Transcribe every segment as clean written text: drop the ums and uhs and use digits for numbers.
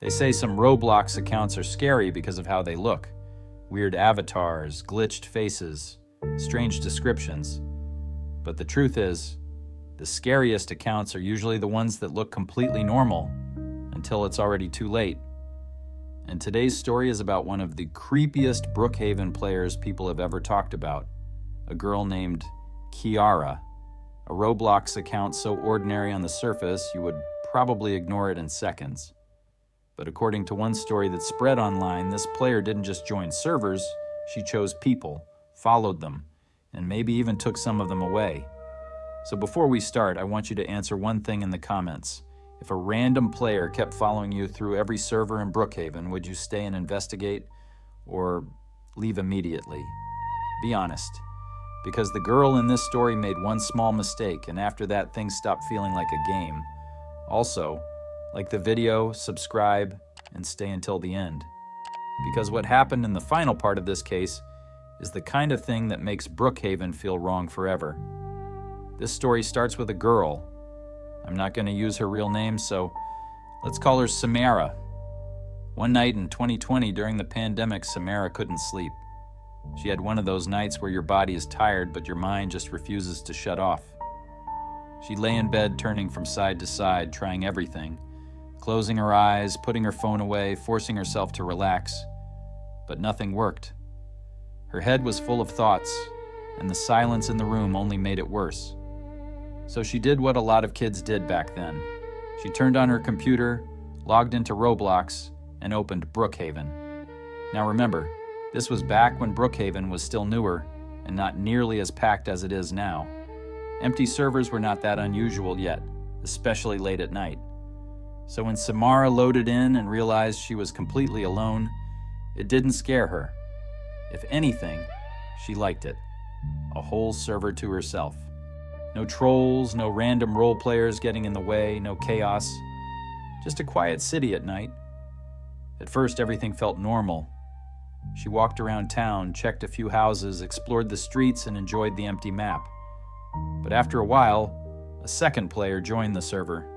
They say some Roblox accounts are scary because of how they look. Weird avatars, glitched faces, strange descriptions. But the truth is, the scariest accounts are usually the ones that look completely normal until it's already too late. And today's story is about one of the creepiest Brookhaven players people have ever talked about, a girl named Kiara, a Roblox account so ordinary on the surface you would probably ignore it in seconds. But according to one story that spread online, this player didn't just join servers, she chose people, followed them, and maybe even took some of them away. So before we start, I want you to answer one thing in the comments. If a random player kept following you through every server in Brookhaven, would you stay and investigate or leave immediately? Be honest, because the girl in this story made one small mistake, and after that, things stopped feeling like a game. Also, like the video, subscribe, and stay until the end. Because what happened in the final part of this case is the kind of thing that makes Brookhaven feel wrong forever. This story starts with a girl. I'm not going to use her real name, so let's call her Samara. One night in 2020 during the pandemic, Samara couldn't sleep. She had one of those nights where your body is tired, but your mind just refuses to shut off. She lay in bed, turning from side to side, trying everything. Closing her eyes, putting her phone away, forcing herself to relax. But nothing worked. Her head was full of thoughts, and the silence in the room only made it worse. So she did what a lot of kids did back then. She turned on her computer, logged into Roblox, and opened Brookhaven. Now remember, this was back when Brookhaven was still newer and not nearly as packed as it is now. Empty servers were not that unusual yet, especially late at night. So when Samara loaded in and realized she was completely alone, it didn't scare her. If anything, she liked it. A whole server to herself. No trolls, no random role players getting in the way, no chaos. Just a quiet city at night. At first, everything felt normal. She walked around town, checked a few houses, explored the streets, and enjoyed the empty map. But after a while, a second player joined the server.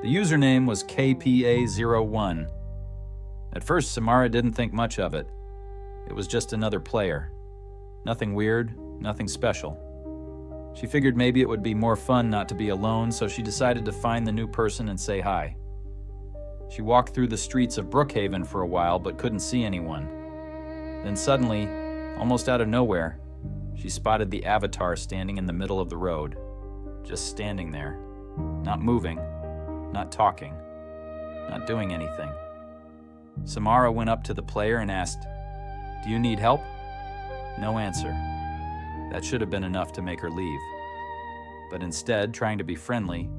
The username was KPA01. At first, Samara didn't think much of it. It was just another player. Nothing weird, nothing special. She figured maybe it would be more fun not to be alone, so she decided to find the new person and say hi. She walked through the streets of Brookhaven for a while, but couldn't see anyone. Then suddenly, almost out of nowhere, she spotted the avatar standing in the middle of the road. Just standing there, not moving, not talking, not doing anything. Samara went up to the player and asked, "Do you need help?" No answer. That should have been enough to make her leave. But instead, trying to be friendly,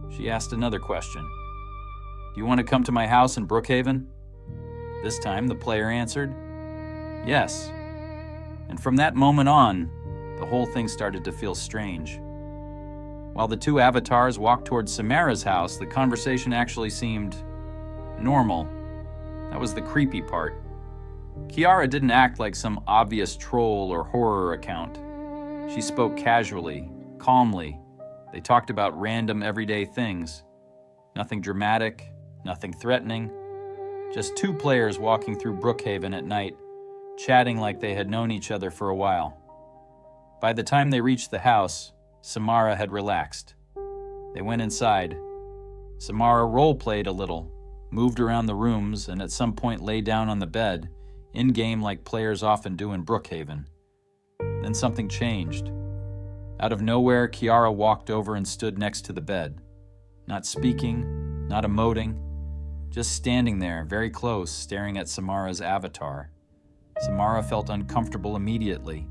she asked another question. "Do you want to come to my house in Brookhaven?" This time, the player answered, "Yes." And from that moment on, the whole thing started to feel strange. While the two avatars walked towards Samara's house, the conversation actually seemed normal. That was the creepy part. Kiara didn't act like some obvious troll or horror account. She spoke casually, calmly. They talked about random everyday things. Nothing dramatic, nothing threatening. Just two players walking through Brookhaven at night, chatting like they had known each other for a while. By the time they reached the house, Samara had relaxed. They went inside. Samara role-played a little, moved around the rooms, and at some point lay down on the bed, in-game like players often do in Brookhaven. Then something changed. Out of nowhere, Kiara walked over and stood next to the bed. Not speaking, not emoting, just standing there, very close, staring at Samara's avatar. Samara felt uncomfortable immediately.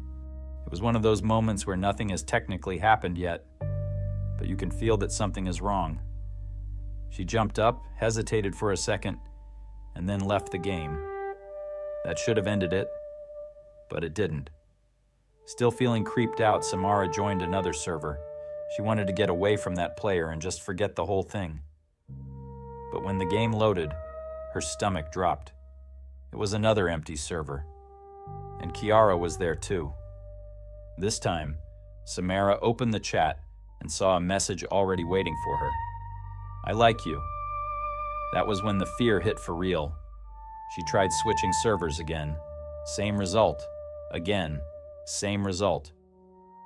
It was one of those moments where nothing has technically happened yet, but you can feel that something is wrong. She jumped up, hesitated for a second, and then left the game. That should have ended it, but it didn't. Still feeling creeped out, Samara joined another server. She wanted to get away from that player and just forget the whole thing. But when the game loaded, her stomach dropped. It was another empty server, and Kiara was there too. This time, Samara opened the chat and saw a message already waiting for her. "I like you." That was when the fear hit for real. She tried switching servers again. Same result. Again. Same result.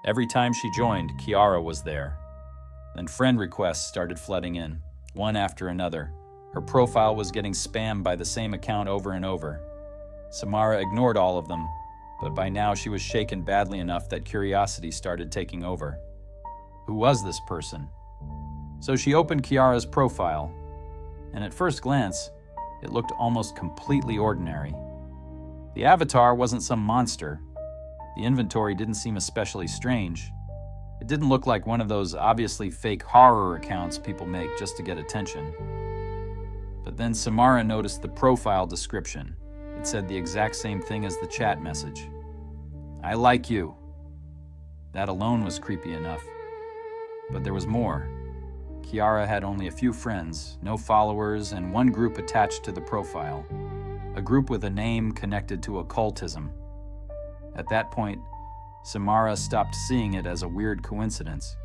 Every time she joined, Kiara was there. Then friend requests started flooding in, one after another. Her profile was getting spammed by the same account over and over. Samara ignored all of them, but by now she was shaken badly enough that curiosity started taking over. Who was this person? So she opened Kiara's profile, and at first glance, it looked almost completely ordinary. The avatar wasn't some monster. The inventory didn't seem especially strange. It didn't look like one of those obviously fake horror accounts people make just to get attention. But then Samara noticed the profile description. It said the exact same thing as the chat message. I like you. That alone was creepy enough. But there was more. Kiara had only a few friends, no followers, and one group attached to the profile. A group with a name connected to occultism. At that point, Samara stopped seeing it as a weird coincidence.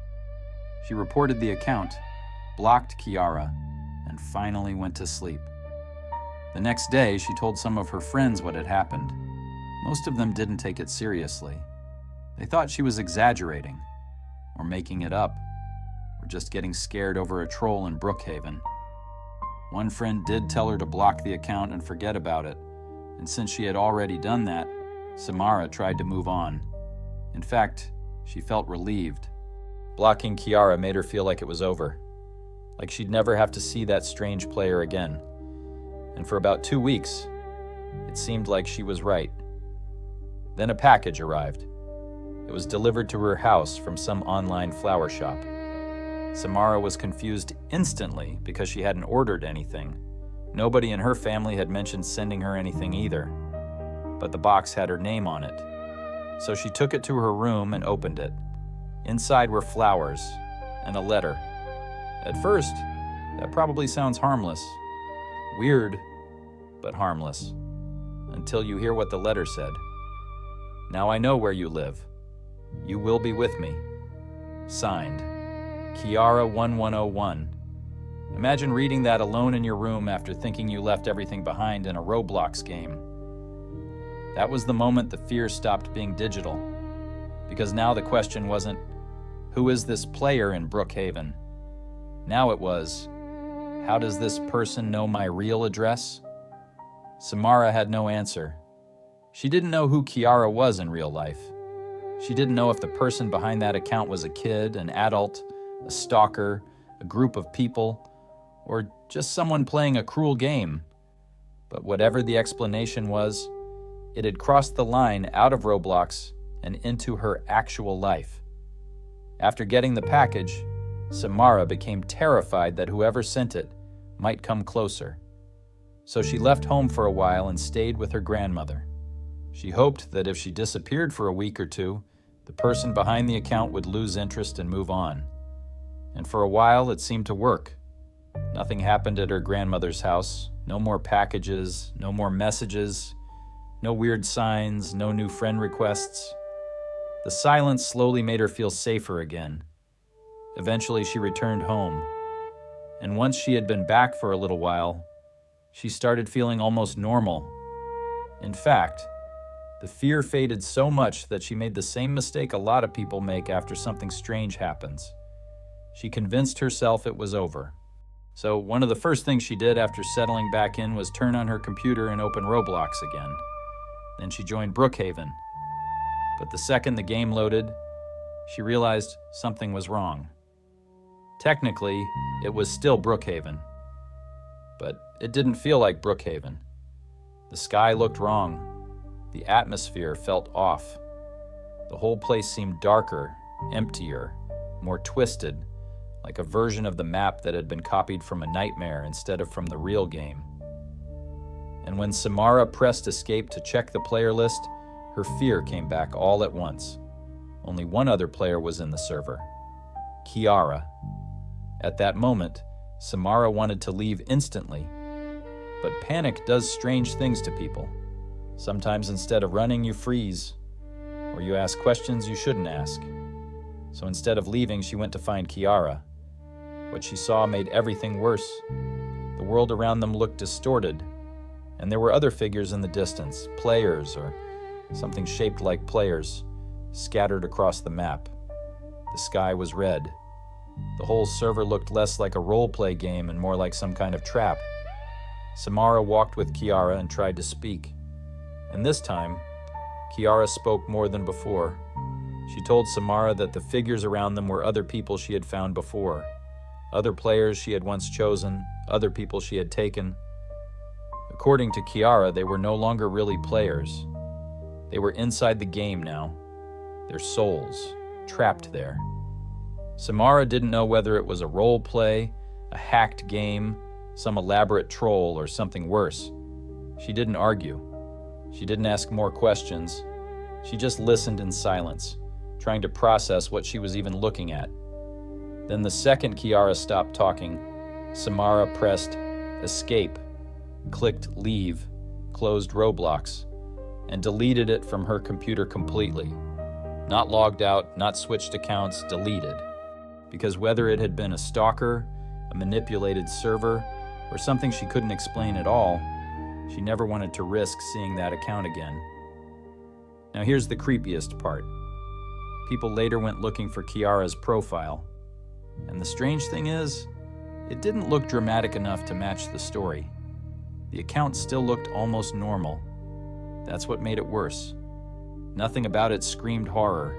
She reported the account, blocked Kiara, and finally went to sleep. The next day, she told some of her friends what had happened. Most of them didn't take it seriously. They thought she was exaggerating, or making it up, or just getting scared over a troll in Brookhaven. One friend did tell her to block the account and forget about it, and since she had already done that, Samara tried to move on. In fact, she felt relieved. Blocking Kiara made her feel like it was over, like she'd never have to see that strange player again. And for about 2 weeks, it seemed like she was right. Then a package arrived. It was delivered to her house from some online flower shop. Samara was confused instantly because she hadn't ordered anything. Nobody in her family had mentioned sending her anything either. But the box had her name on it. So she took it to her room and opened it. Inside were flowers and a letter. At first, that probably sounds harmless. Weird, but harmless. Until you hear what the letter said. Now I know where you live. You will be with me. Signed, Kiara 1101. Imagine reading that alone in your room after thinking you left everything behind in a Roblox game. That was the moment the fear stopped being digital. Because now the question wasn't, who is this player in Brookhaven? Now it was, how does this person know my real address? Samara had no answer. She didn't know who Kiara was in real life. She didn't know if the person behind that account was a kid, an adult, a stalker, a group of people, or just someone playing a cruel game. But whatever the explanation was, it had crossed the line out of Roblox and into her actual life. After getting the package, Samara became terrified that whoever sent it might come closer. So she left home for a while and stayed with her grandmother. She hoped that if she disappeared for a week or two, the person behind the account would lose interest and move on. And for a while, it seemed to work. Nothing happened at her grandmother's house. No more packages, no more messages, no weird signs, no new friend requests. The silence slowly made her feel safer again. Eventually, she returned home. And once she had been back for a little while, she started feeling almost normal. In fact, the fear faded so much that she made the same mistake a lot of people make after something strange happens. She convinced herself it was over. So one of the first things she did after settling back in was turn on her computer and open Roblox again. Then she joined Brookhaven. But the second the game loaded, she realized something was wrong. Technically, it was still Brookhaven. But it didn't feel like Brookhaven. The sky looked wrong. The atmosphere felt off. The whole place seemed darker, emptier, more twisted, like a version of the map that had been copied from a nightmare instead of from the real game. And when Samara pressed escape to check the player list, her fear came back all at once. Only one other player was in the server, Kiara. At that moment, Samara wanted to leave instantly. But panic does strange things to people. Sometimes instead of running, you freeze, or you ask questions you shouldn't ask. So instead of leaving, she went to find Kiara. What she saw made everything worse. The world around them looked distorted, and there were other figures in the distance, players or something shaped like players, scattered across the map. The sky was red. The whole server looked less like a role-play game and more like some kind of trap. Samara walked with Kiara and tried to speak. And this time, Kiara spoke more than before. She told Samara that the figures around them were other people she had found before. Other players she had once chosen, other people she had taken. According to Kiara, they were no longer really players. They were inside the game now, their souls, trapped there. Samara didn't know whether it was a role play, a hacked game, some elaborate troll, or something worse. She didn't argue. She didn't ask more questions. She just listened in silence, trying to process what she was even looking at. Then the second Kiara stopped talking, Samara pressed escape, clicked leave, closed Roblox, and deleted it from her computer completely. Not logged out, not switched accounts, deleted. Because whether it had been a stalker, a manipulated server, or something she couldn't explain at all, she never wanted to risk seeing that account again. Now here's the creepiest part. People later went looking for Kiara's profile, and the strange thing is, it didn't look dramatic enough to match the story. The account still looked almost normal. That's what made it worse. Nothing about it screamed horror,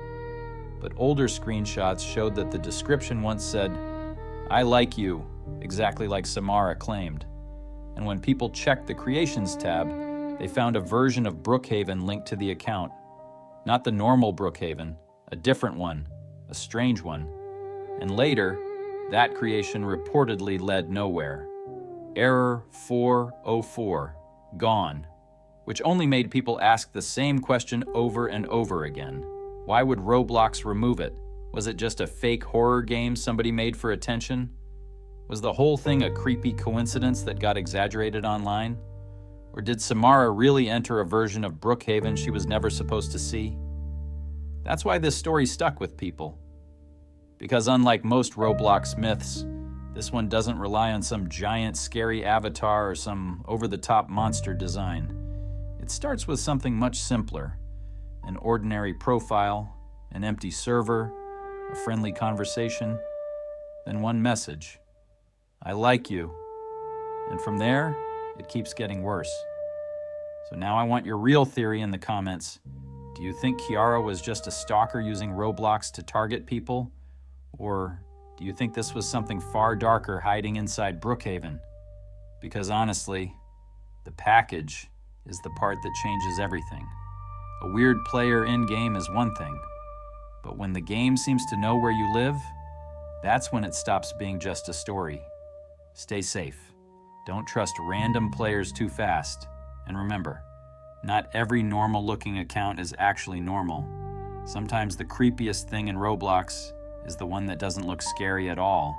but older screenshots showed that the description once said, "I like you," exactly like Samara claimed. And when people checked the Creations tab, they found a version of Brookhaven linked to the account. Not the normal Brookhaven, a different one, a strange one. And later, that creation reportedly led nowhere. Error 404, gone. Which only made people ask the same question over and over again. Why would Roblox remove it? Was it just a fake horror game somebody made for attention? Was the whole thing a creepy coincidence that got exaggerated online? Or did Samara really enter a version of Brookhaven she was never supposed to see? That's why this story stuck with people. Because unlike most Roblox myths, this one doesn't rely on some giant scary avatar or some over-the-top monster design. It starts with something much simpler. An ordinary profile, an empty server, a friendly conversation, then one message. I like you. And from there, it keeps getting worse. So now I want your real theory in the comments. Do you think Kiara was just a stalker using Roblox to target people? Or do you think this was something far darker hiding inside Brookhaven? Because honestly, the package is the part that changes everything. A weird player in-game is one thing, but when the game seems to know where you live, that's when it stops being just a story. Stay safe. Don't trust random players too fast. And remember, not every normal-looking account is actually normal. Sometimes the creepiest thing in Roblox is the one that doesn't look scary at all.